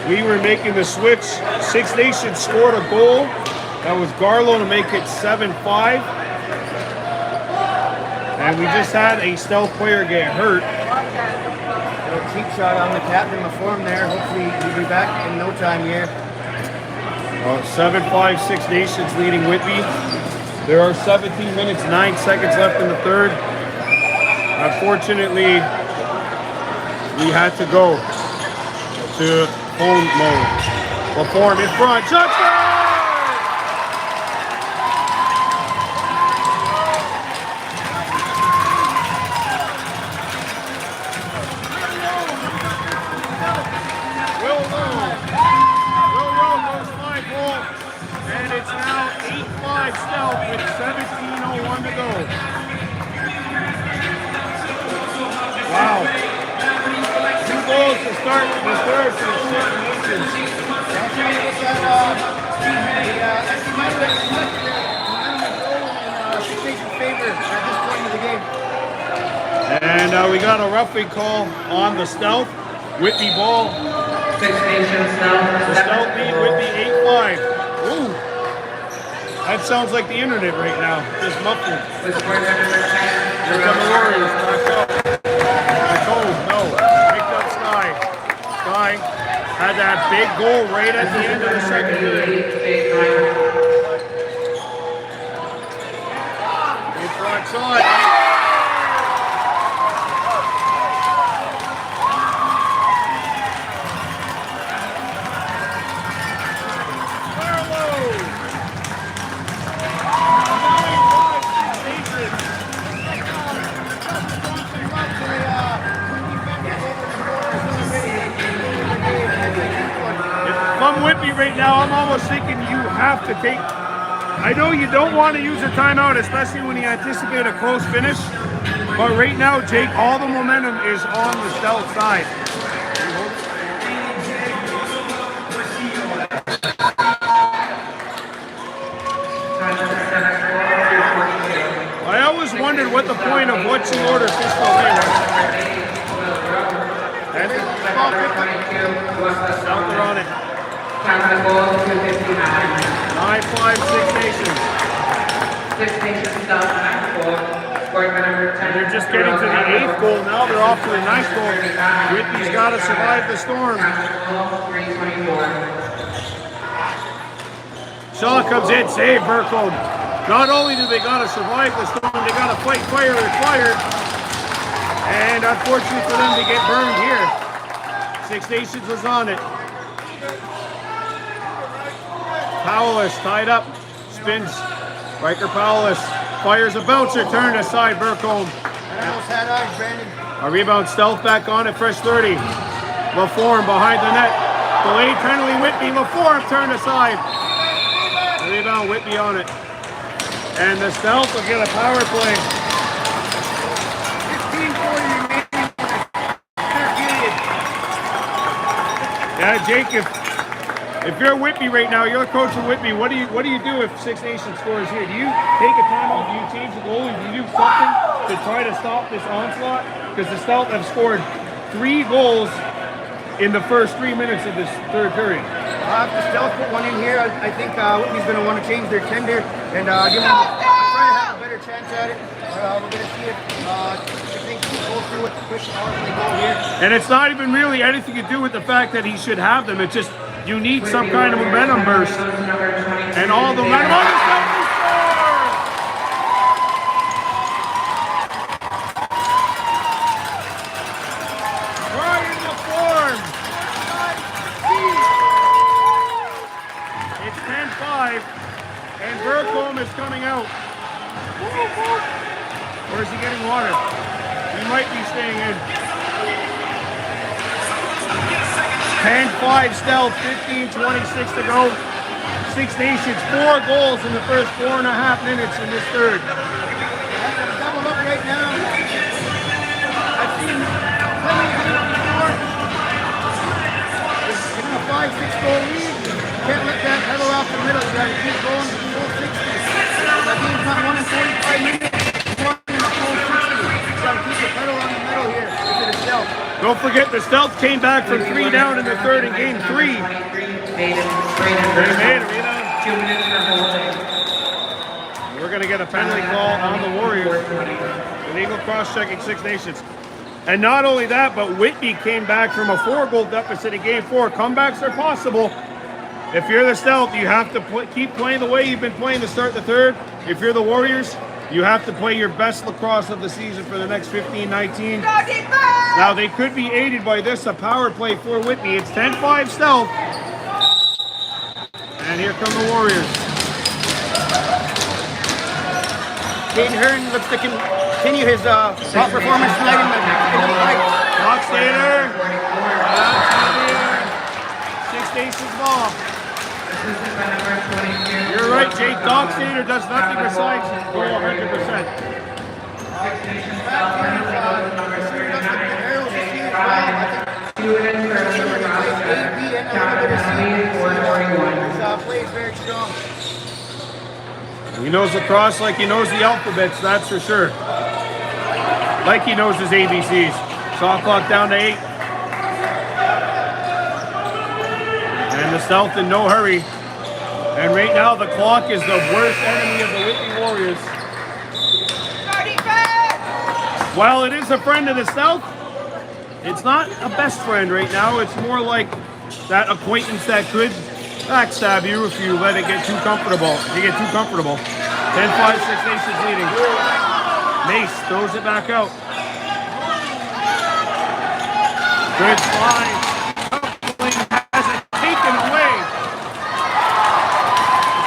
we were making the switch. Six Nations scored a goal. That was Garlow to make it 7-5. And we just had a stealth player get hurt. A cheap shot on the captain LaForme there. Hopefully he'll be back in no time here. 7-5, Six Nations leading Whitby. There are 17 minutes, 9 seconds left in the third. Unfortunately, we had to go to phone mode. LaForme in front. Touchdown! It's now 8-5 stealth with 17:01 to go. Wow. 2 goals to start the third for the Six Nations. And we got a roughing call on the stealth. Whitby ball. Six Nations stealth. The stealth lead Whitby 8-5. Ooh. That sounds like the internet right now, just muffled. Here come the Warriors, back up. No, picked up Sky. Sky had that big goal right at the end of the second period. In front side. Whitby right now, I'm almost thinking you have to take. I know you don't want to use a timeout, especially when you anticipate a close finish. But right now, Jake, all the momentum is on the stealth side. I always wondered what the point of what you order fiscal way was. Stealth are on it. 9-5, Six Nations. Six Nations stealth 9-4. Scored by number 10. They're just getting to the 8th goal. Now they're off to the 9th goal. Whitby's got to survive the storm. 324. Shaw comes in, save Burkholm. Not only do they got to survive the storm, they got to fight fire with fire. And unfortunately for them, they get burned here. Six Nations was on it. Powellis tied up, spins. Riker Powellis fires a bouncer, turned aside Burkholm. A rebound, stealth back on it, fresh 30. LaForme behind the net. Delayed penalty, Whitby. LaForme turned aside. The rebound, Whitby on it. And the stealth will get a power play. 15-40 remaining. Yeah, Jake, if you're Whitby right now, you're a coach of Whitby, what do you do if Six Nations scores here? Do you take a timeout? Do you change the goalie? Do you do something to try to stop this onslaught? Because the Stealth have scored 3 goals in the first 3 minutes of this third period. If the Stealth put one in here, I think Whitby's going to want to change their tender and give them try to have a better chance at it. We're going to see if go through with the push power play goal here. And it's not even really anything to do with the fact that he should have them. It's just you need some kind of momentum burst. And all the momentum on the Stealth will score! Brian LaForme. It's 10-5, and Burkholm is coming out. Or is he getting water? He might be staying in. 10-5 Stealth, 15:26 to go. Six Nations, 4 goals in the first 4.5 minutes in this third. Double up right now. I've seen plenty of it before. In a 5-6 goal lead, can't let that pedal off the middle. You gotta keep going to full 60. That game's not 1 in 45 minutes. It's 1 in full 60. You gotta keep the pedal on the middle here if it is Stealth. Don't forget the Stealth came back from 3 down in the third in game 3. They made a rebound. 2 minutes for holding. We're going to get a penalty call on the Warriors. Illegal cross-checking Six Nations. And not only that, but Whitby came back from a 4-goal deficit in game 4. Comebacks are possible. If you're the Stealth, you have to keep playing the way you've been playing to start the third. If you're the Warriors, you have to play your best lacrosse of the season for the next 15-19. Now, they could be aided by this, a power play for Whitby. It's 10-5 Stealth. And here come the Warriors. Caden Hearn looks to continue his top performance tonight in the fight. Dockstader. Six Nations ball. You're right, Jake. Dockstader does nothing besides go 100%. Plays very strong. He knows lacrosse like he knows the alphabets, that's for sure. Like he knows his ABCs. Shot clock down to 8. And the Stealth in no hurry. And right now the clock is the worst enemy of the Whitby Warriors. While it is a friend of the Stealth, it's not a best friend right now. It's more like that acquaintance that could backstab you if you let it get too comfortable. If you get too comfortable. 10-5, Six Nations leading. Mace throws it back out. Good slide. Coupling has it taken away.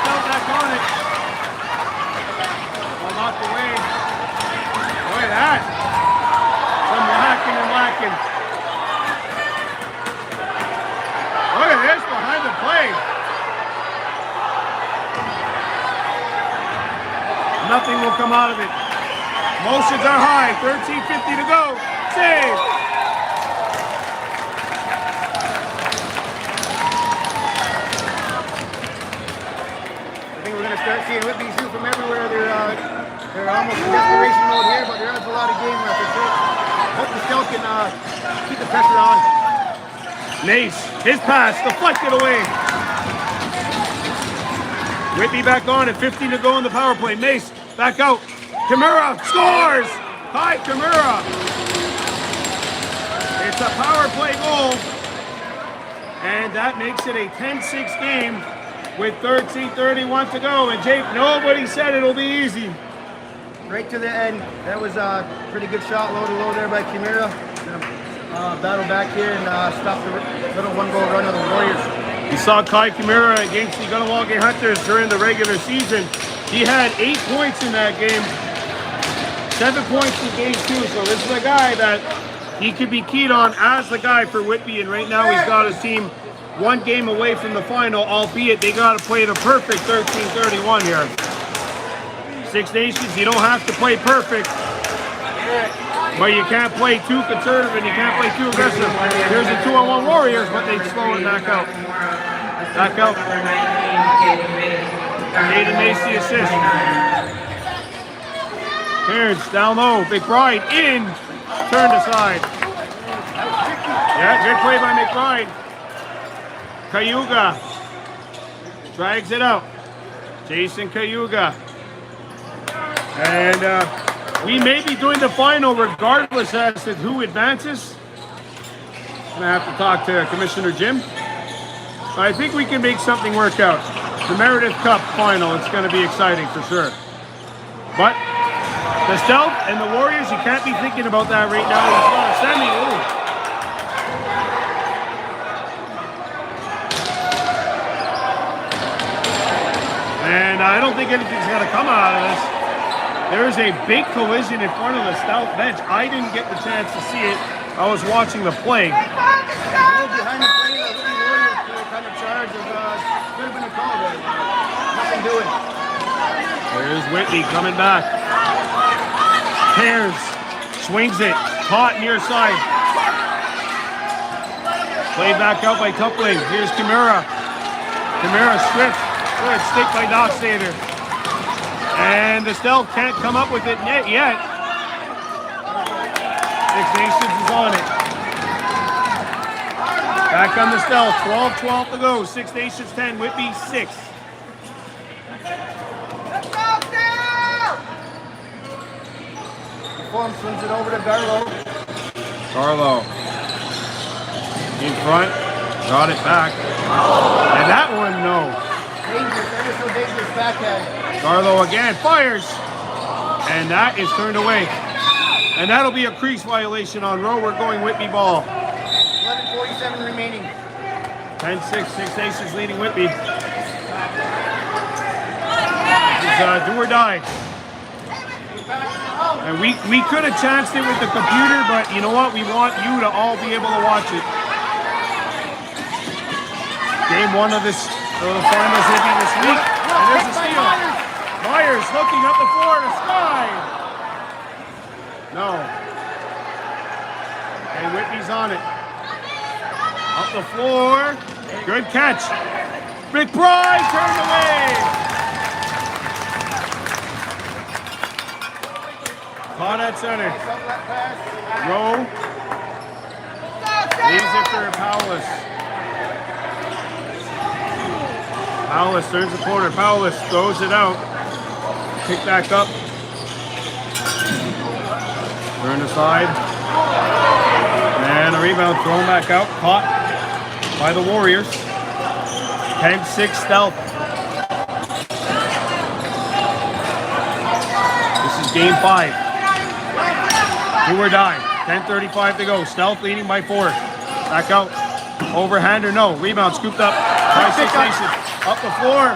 Still back on it. Well, knocked away. Look at that. Some lacking and lacking. Look at this behind the play. Nothing will come out of it. Motions are high. 13:50 to go. Save. I think we're going to start seeing Whitby shoot from everywhere. They're almost in desperation mode here, but there is a lot of game left. Hope the Stealth can keep the pressure on. Nace, his pass deflected away. Whitby back on at 15 to go in the power play. Mace back out. Kimura scores! Hi, Kimura. It's a power play goal. And that makes it a 10-6 game with 13:31 to go. And Jake, nobody said it'll be easy. Right to the end. That was a pretty good shot, low to low there by Kimura. Battle back here and stop the little 1-goal run of the Warriors. You saw Kai Kimura against the Gunnawalgay Hunters during the regular season. He had 8 points in that game, 7 points in game 2. So this is a guy that he could be keyed on as the guy for Whitby. And right now he's got his team 1 game away from the final, albeit they got to play the perfect 13:31 here. Six Nations, you don't have to play perfect, but you can't play too conservative and you can't play too aggressive. Here's the 2-on-1 Warriors, but they slow it back out. Back out. Aiden Macy assist. Terrence down low. McBride in. Turned aside. Yeah, good play by McBride. Cayuga drags it out. Jason Cayuga. And we may be doing the final regardless as to who advances. I'm going to have to talk to Commissioner Jim. I think we can make something work out. The Meredith Cup final, it's going to be exciting for sure. But the Stealth and the Warriors, you can't be thinking about that right now. He's got a semi. Ooh. And I don't think anything's going to come out of this. There is a big collision in front of the Stealth bench. I didn't get the chance to see it. I was watching the play. Behind the play, the Warriors kind of charge of could have been a call there. Nothing doing. There's Whitby coming back. Cairns swings it. Caught near side. Played back out by Coupling. Here's Kimura. Kimura stripped. Good stick by Dockstader. And the Stealth can't come up with it yet. Six Nations is on it. Back on the stealth. 12-12 to go. Six Nations 10. Whitby 6. Form swings it over to Garlow. Garlow in front. Got it back. And that one, no. Dangerous. Ever so dangerous backhand. Garlow again. Fires. And that is turned away. And that'll be a crease violation on Rowe. We're going Whitby ball. 11:47 remaining. 10-6, Six Nations leading Whitby. This is do or die. And we could have chanced it with the computer, but you know what? We want you to all be able to watch it. Game one of this finals Whitby this week. And there's a steal. Myers looking up the floor to Sky. No. And Whitby's on it. Up the floor. Good catch. McBride turned away. Caught at center. Rowe. Leaves it for Powless. Powless turns the corner. Powless throws it out. Kick back up. Turn aside. And a rebound thrown back out. Caught by the Warriors. 10-6 stealth. This is game 5. Do or die. 10:35 to go. Stealth leading by 4. Back out. Overhand or no. Rebound scooped up by Six Nations. Up the floor.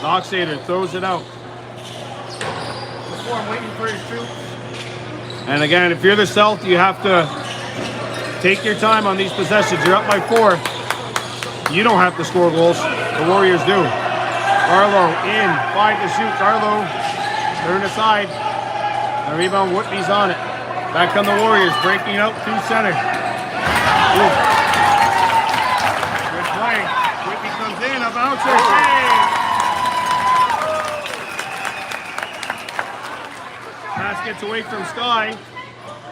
Noxator throws it out. I'm waiting for his troops. And again, if you're the Stealth, you have to take your time on these possessions. You're up by 4. You don't have to score goals. The Warriors do. Garlow in. 5 to shoot. Garlow turn aside. The rebound. Whitby's on it. Back on the Warriors. Breaking out through center. Ooh. Good play. Whitby comes in. A bouncer. Save. Pass gets away from Sky,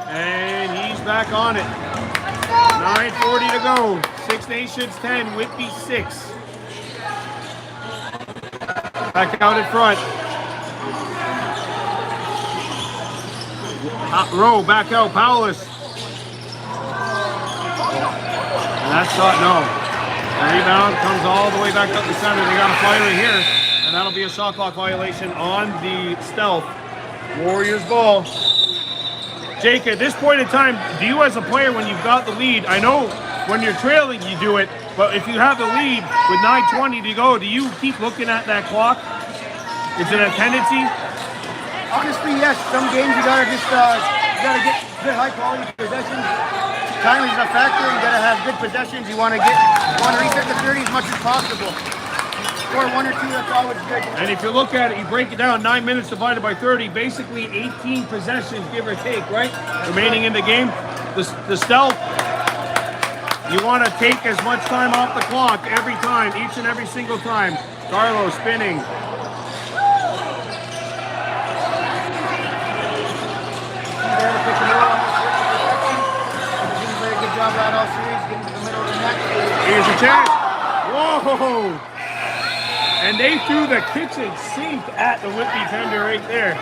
and he's back on it. 9:40 to go. Six Nations 10, Whitby 6. Back out in front. Rowe back out. Powless. And that shot, no. The rebound comes all the way back up the center. They got a flyer in here, and that'll be a shot clock violation on the Stealth. Warriors ball. Jake, at this point in time, do you as a player, when you've got the lead, I know when you're trailing you do it, but if you have the lead with 9:20 to go, do you keep looking at that clock? Is it a tendency? Honestly, yes. Some games you gotta just get good high quality possessions. Time is a factor. You gotta have good possessions. You wanna reset the 30 as much as possible. Score 1 or 2, that's always good. And if you look at it, you break it down, 9 minutes divided by 30, basically 18 possessions, give or take, right? Remaining in the game. The Stealth, you want to take as much time off the clock every time, each and every single time. Garlow spinning. Very good job out all series, getting to the middle of the net. Here's a chance. Whoa! And they threw the kitchen sink at the Whitby tender right there.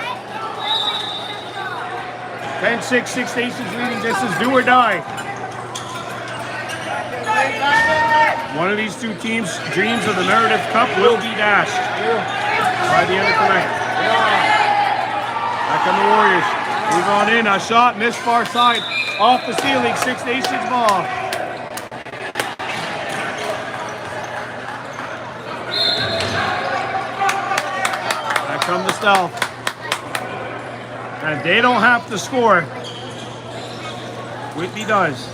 10-6, Six Nations leading. This is do or die. One of these two teams' dreams of the Meredith Cup will be dashed by the end of tonight. Back on the Warriors. Move on in. A shot missed far side. Off the ceiling. Six Nations ball. From the Stealth. And they don't have to score. Whitby does.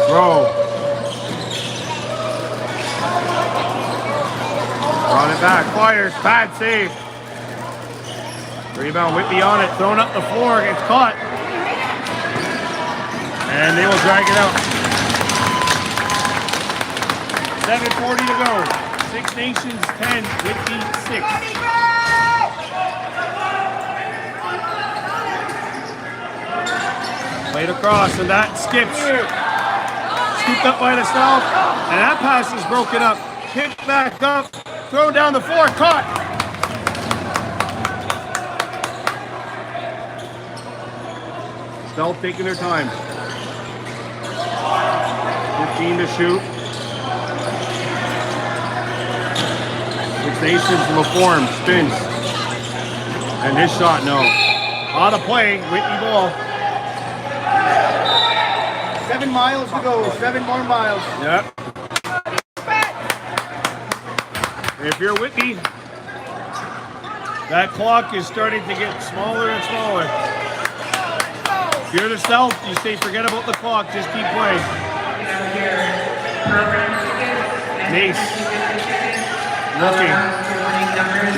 Rowe. Brought it back. Fires. Bad save. Rebound. Whitby on it. Thrown up the floor. Gets caught. And they will drag it out. 7:40 to go. Six Nations 10, Whitby 6. Played across, and that skips. Scooped up by the stealth, and that pass is broken up. Kicked back up, thrown down the floor, caught. Stealth taking their time. 15 to shoot. Six Nations will form, spins. And his shot, no. On a play, Whitby ball. 7 miles to go, 7 more miles. Yep. If you're Whitby, that clock is starting to get smaller and smaller. If you're the Stealth, you say forget about the clock, just keep playing. Mace. Looking.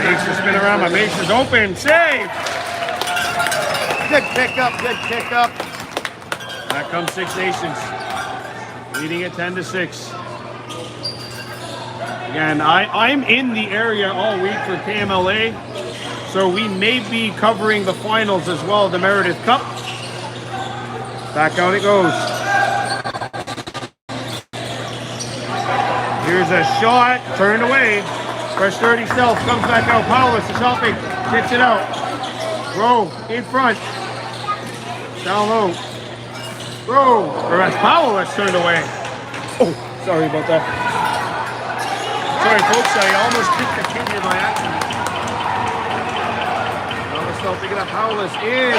Mace to spin around, but Mace is open. Save! Good pickup, good pickup. Back comes Six Nations. Leading at 10 to 6. Again, I'm in the area all week for KMLA, so we may be covering the finals as well, the Meredith Cup. Back out it goes. Here's a shot, turned away. Fresh 30 Stealth comes back out. Paulus is helping, gets it out. Rowe in front. Down low. Rowe, or as Paulus turned away. Oh, sorry about that. Sorry, folks, I almost kicked the kid here by accident. Paulus still picking up. Paulus in.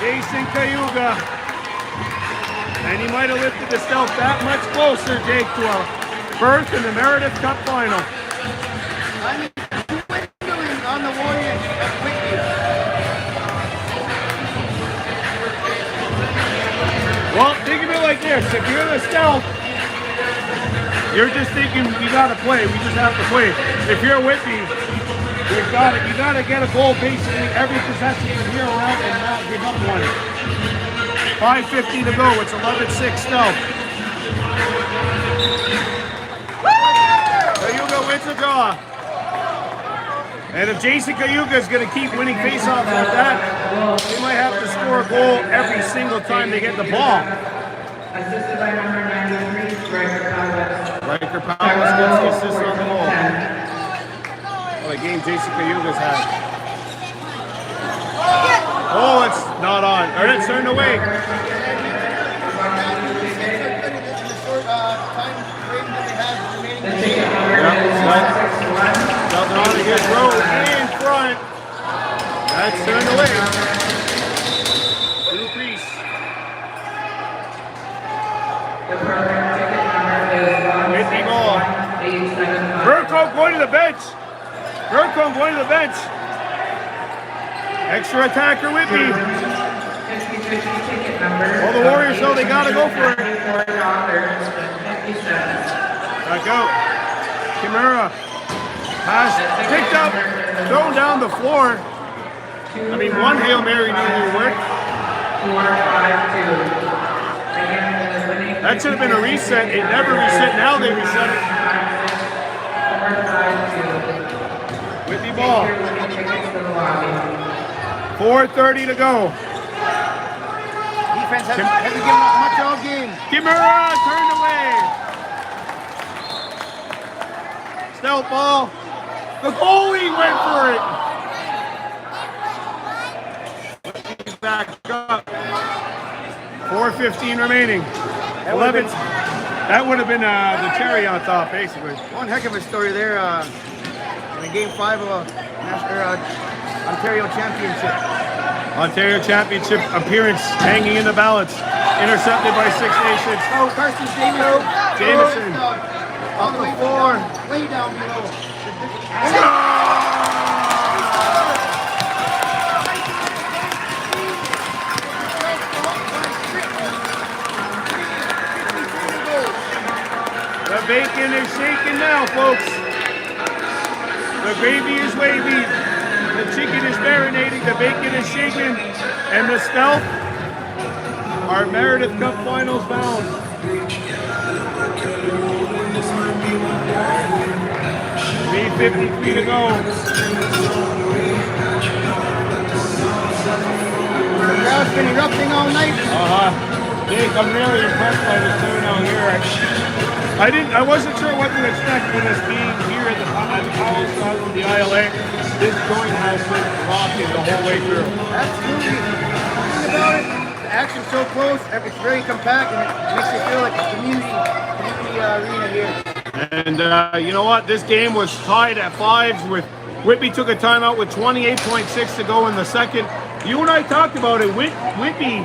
Jason Cayuga. And he might have lifted the Stealth that much closer, Jake, to a berth in the Meredith Cup final. I'm dwindling on the Warriors of Whitby. Well, think of it like this. If you're the Stealth, you're just thinking we gotta play. We just have to play. If you're Whitby, you gotta get a goal basically every possession from here around and not give up one. 5:50 to go. It's 11-6 Stealth. Cayuga wins the draw. And if Jason Cayuga is going to keep winning faceoffs like that, they might have to score a goal every single time they get the ball. Assisted by number 93, Riker Powell. Riker Powell gets the assist on the goal. What a game Jason Cayuga's had. Oh, it's not on. Or it's turned away. Nothing on against Rowe in front. That's turned away. Blue crease. The program ticket number is Whitby ball. 18675. Burcombe going to the bench. Burcombe going to the bench. Extra attacker Whitby. 50-50 ticket number. Well, the Warriors know they gotta go for it. Back out. Kimura. Pass picked up, thrown down the floor. I mean, one Hail Mary didn't work. 4-5-2. That should have been a reset. It never reset. Now they reset it. 4-5-2. Whitby ball. Tickets to the lobby. 4:30 to go. Defense hasn't given up much all game. Kimura turned away. Stealth ball. The goalie went for it. He's back up. 4:15 remaining. 11. That would have been the cherry on top, basically. One heck of a story there in Game 5 of Ontario Championship. Ontario Championship appearance hanging in the balance. Intercepted by Six Nations. Oh, Carson Jameson. Jameson. On the floor. Way down below. The bacon is shaking now, folks. The gravy is wavy. The chicken is marinating. The bacon is shaking. And the Stealth our Meredith Cup Finals bound. 3:53 to go. The crowd's been erupting all night. Jake, I'm really impressed by the turnout here. I wasn't sure what to expect with us being here at the Powell Stars of the ILA. This joint has been rocking the whole way through. Absolutely. Think about it. The action's so close, it's very compact, and it makes you feel like a community arena here. And you know what? This game was tied at 5s with Whitby took a timeout with 28.6 to go in the second. You and I talked about it. Whitby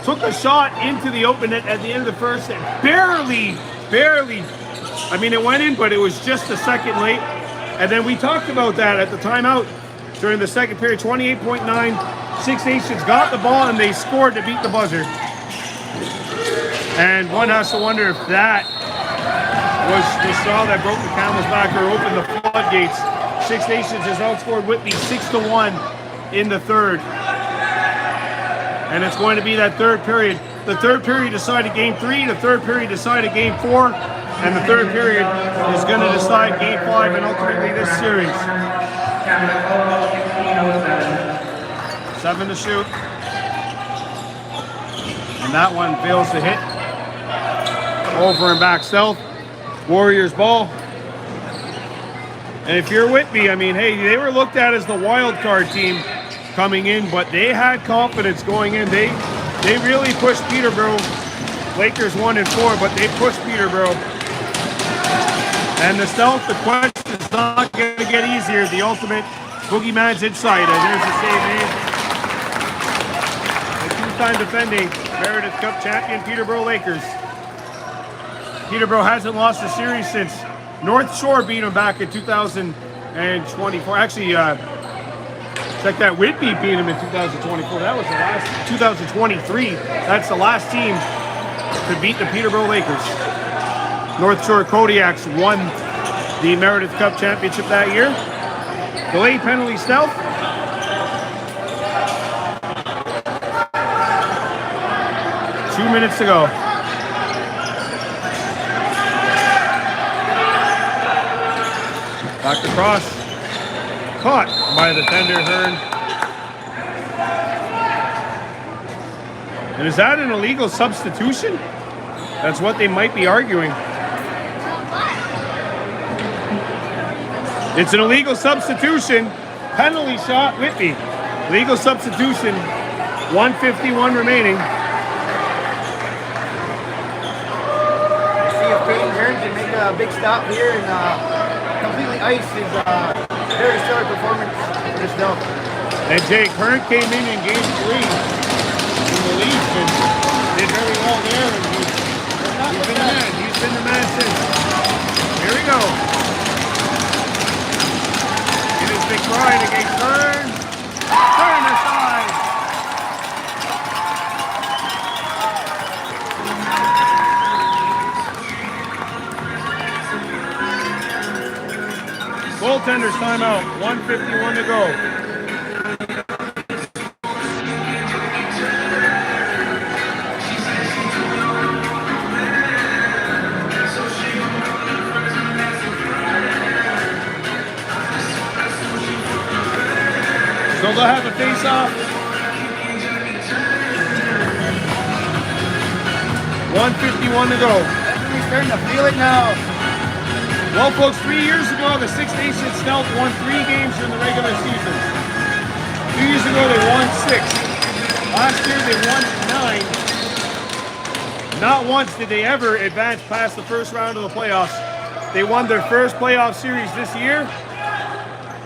took a shot into the open net at the end of the first and barely, I mean, it went in, but it was just a second late. And then we talked about that at the timeout during the second period. 28.9, Six Nations got the ball and they scored to beat the buzzer. And one has to wonder if that was the straw that broke the camel's back or opened the floodgates. Six Nations has outscored Whitby 6-1 in the third. And it's going to be that third period. The third period decided game 3, the third period decided game 4, and the third period is going to decide game 5 and ultimately this series. 7 to shoot. And that one fails to hit. Over and back stealth. Warriors ball. And if you're Whitby, I mean, hey, they were looked at as the wild card team coming in, but they had confidence going in. They really pushed Peterborough. Lakers 1-4, but they pushed Peterborough. And the stealth, the question is not going to get easier. The ultimate boogeyman's inside. And there's the save made. The two-time defending Meredith Cup champion Peterborough Lakers. Peterborough hasn't lost a series since North Shore beat them back in 2024. Actually, check that, Whitby beat them in 2024. That was the last, 2023. That's the last team to beat the Peterborough Lakers. North Shore Kodiaks won the Meredith Cup championship that year. Delayed penalty stealth. Two minutes to go. Back across. Caught by the tender Hearn. And is that an illegal substitution? That's what they might be arguing. It's an illegal substitution. Penalty shot, Whitby. Legal substitution. 1:51 remaining. See if Peyton Hearn can make a big stop here and completely ice his very stellar performance for this dunk. And Jake Hearn came in game 3 in the lead and did very well there. And he's been the man. He's been the man since. Here we go. It is Big Brian against Hearn. Hearn aside. Goaltender's timeout. 1:51 to go. So they'll have a face-off. 1:51 to go. He's starting to feel it now. Well, folks, 3 years ago, the Six Nations Stealth won 3 games in the regular season. 2 years ago, they won 6. Last year, they won 9. Not once did they ever advance past the first round of the playoffs. They won their first playoff series this year,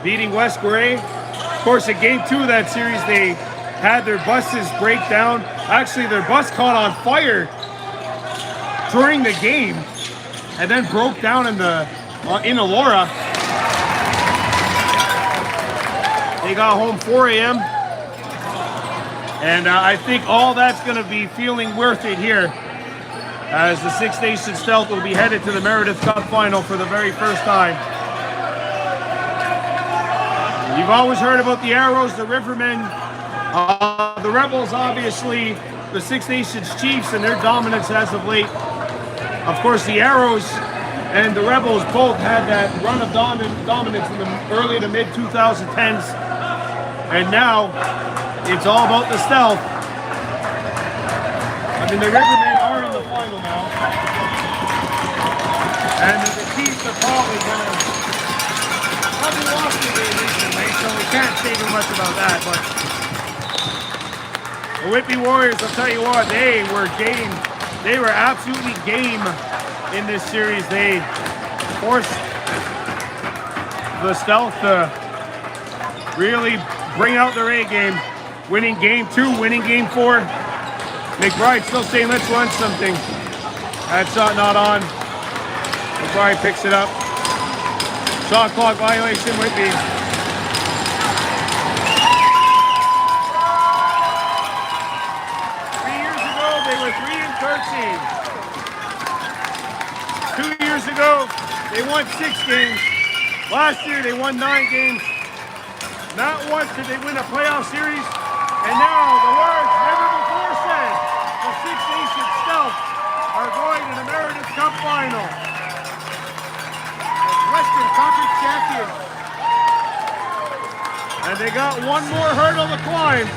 beating West Grey. Of course, in game 2 of that series, they had their buses break down. Actually, their bus caught on fire during the game and then broke down in Elora. They got home 4 a.m. And I think all that's going to be feeling worth it here as the Six Nations Stealth will be headed to the Meredith Cup Final for the very first time. You've always heard about the Arrows, the Rivermen, the Rebels, obviously, the Six Nations Chiefs and their dominance as of late. Of course, the Arrows and the Rebels both had that run of dominance in the early to mid 2010s. And now, it's all about the stealth. I mean, the Rivermen are in the final now. And the Chiefs are probably lost the game recently, so we can't say too much about that. But the Whitby Warriors, I'll tell you what, they were game. They were absolutely game in this series. They forced the Stealth to really bring out their A game, winning game 2, winning game 4. McBride still saying, let's run something. That's not on. McBride picks it up. Shot clock violation, Whitby. 3 years ago, they were 3-13. 2 years ago, they won 6 games. Last year, they won 9 games. Not once did they win a playoff series. And now, the words never before said, the Six Nations Stealth are going to the Meredith Cup Final. Western Conference champions. And they got one more hurdle to climb.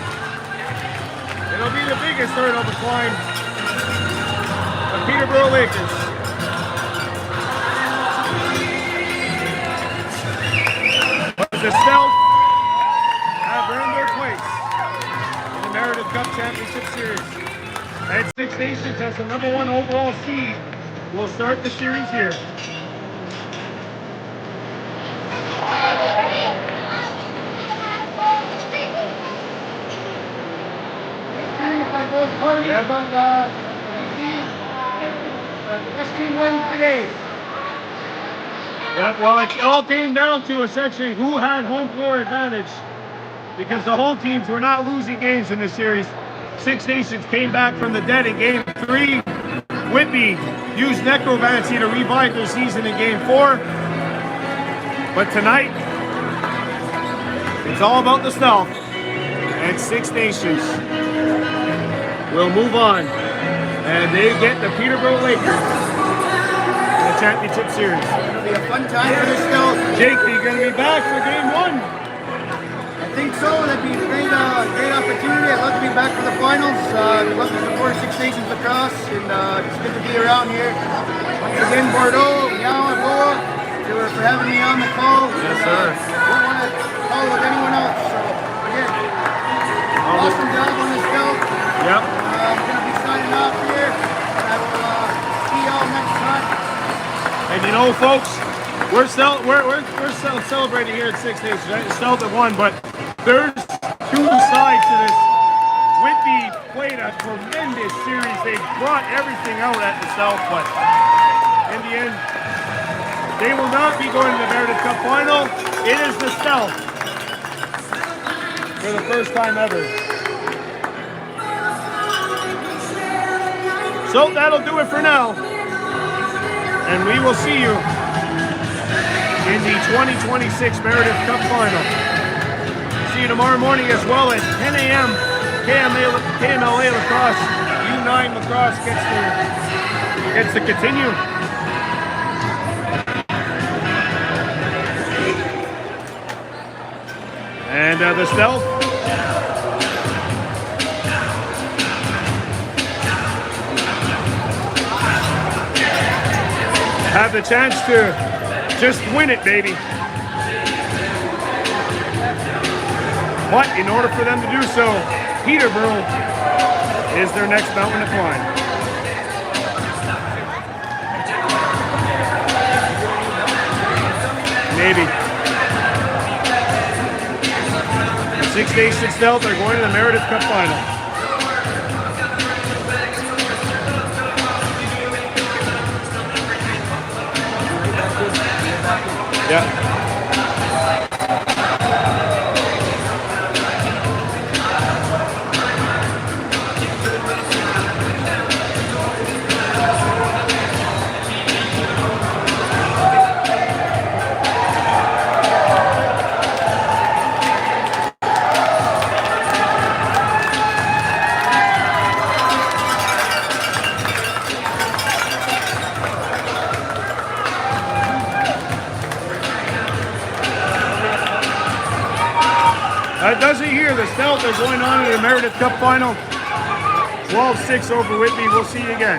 It'll be the biggest hurdle to climb. The Peterborough Lakers. But the Stealth have earned their place in the Meredith Cup Championship Series. And Six Nations as the #1 overall seed will start the series here. This team wins today. Yeah, well, it all came down to essentially who had home floor advantage, because the home teams were not losing games in this series. Six Nations came back from the dead in game 3. Whitby used necromancy to revive their season in game 4. But tonight, it's all about the Stealth. And Six Nations will move on. And they get the Peterborough Lakers in the championship series. It'll be a fun time for the Stealth. Jake, are you going to be back for game 1? I think so. That'd be a great opportunity. I'd love to be back for the finals. I'd love to support Six Nations lacrosse, and it's good to be around here. Once again, Bordeaux, Meow, and Boa, for having me on the call. Yes, sir. Don't want to call with anyone else. So, again, awesome job on the Stealth. Yep. I'm going to be signing off here, and I will see y'all next time. And you know, folks, we're celebrating here at Six Nations. Right? Stealth have won, but there's 2 sides to this. Whitby played a tremendous series. They brought everything out at the Stealth, but in the end, they will not be going to the Meredith Cup Final. It is the Stealth for the first time ever. So that'll do it for now. And we will see you in the 2026 Meredith Cup Final. See you tomorrow morning as well at 10 a.m. KMLA Lacrosse, U9 Lacrosse gets to continue. And the Stealth have the chance to just win it, baby. But in order for them to do so, Peterborough is their next mountain to climb. Maybe. The Six Nations Stealth are going to the Meredith Cup Final. Yeah. That does it here. The Stealth are going on in the Meredith Cup final. 12-6 over Whitby. We'll see you again.